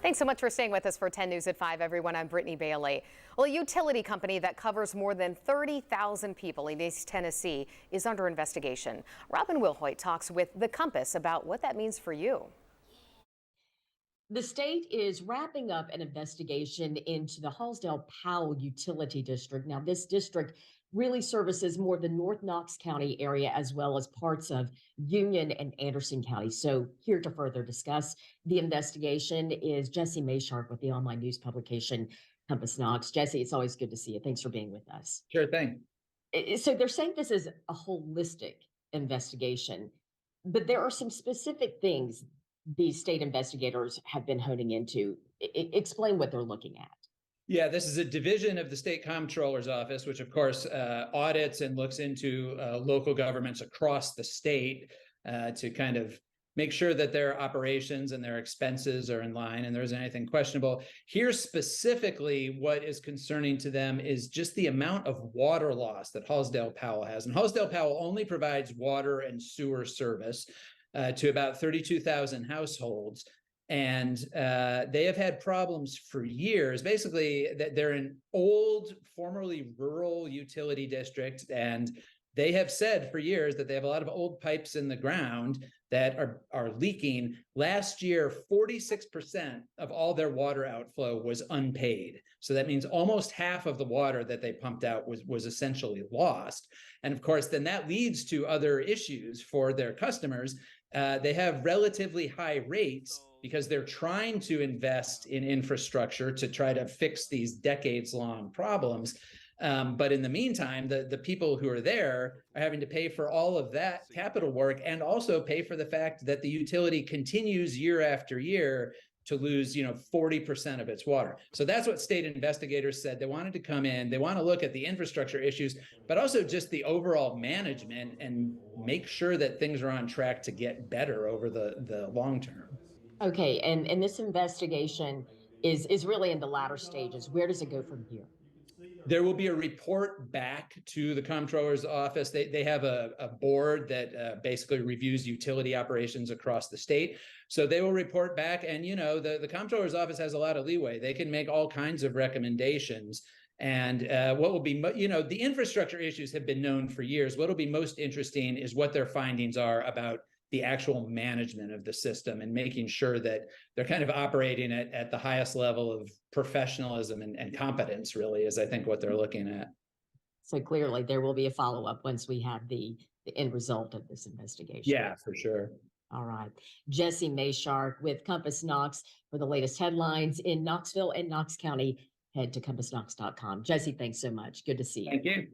Thanks so much for staying with us for 10 News at 5, everyone. I'm Brittany Bailey. Well, a utility company that covers more than 30,000 people in East Tennessee is under investigation. Robin Wilhoit talks with The Compass about what that means for you. The state is wrapping up an investigation into the Hallsdale-Powell Utility District. Now, this district really services more the North Knox County area as well as parts of Union and Anderson County. So here to further discuss the investigation is Jesse Mayshark with the online news publication Compass Knox. Jesse, it's always good to see you. Thanks for being with us. Sure thing. So they're saying this is a holistic investigation, but there are some specific things these state investigators have been honing into. Explain what they're looking at. Yeah, this is a division of the state comptroller's office, which of course audits and looks into local governments across the state to kind of make sure that their operations and their expenses are in line and there isn't anything questionable. Here specifically, what is concerning to them is just the amount of water loss that Hallsdale-Powell has. And Hallsdale-Powell only provides water and sewer service to about 32,000 households. And they have had problems for years. Basically, they're an old, formerly rural utility district, and they have said for years that they have a lot of old pipes in the ground that are leaking. Last year, 46% of all their water outflow was unpaid. So that means almost half of the water that they pumped out was essentially lost. And of course, then that leads to other issues for their customers. They have relatively high rates because they're trying to invest in infrastructure to try to fix these decades-long problems. But in the meantime, the people who are there are having to pay for all of that capital work and also pay for the fact that the utility continues year after year to lose, 40% of its water. So that's what state investigators said. They wanted to come in, they want to look at the infrastructure issues, but also just the overall management and make sure that things are on track to get better over the long term. Okay, and this investigation is really in the latter stages. Where does it go from here? There will be a report back to the comptroller's office. They have a board that basically reviews utility operations across the state. So they will report back, and the comptroller's office has a lot of leeway. They can make all kinds of recommendations. And what will be, the infrastructure issues have been known for years. What will be most interesting is what their findings are about the actual management of the system and making sure that they're kind of operating at the highest level of professionalism and competence, really, is I think what they're looking at. So clearly there will be a follow-up once we have the end result of this investigation. Yeah, for sure. All right. Jesse Mayshark with Compass Knox for the latest headlines in Knoxville and Knox County. Head to CompassKnox.com. Jesse, thanks so much. Good to see you. Thank you.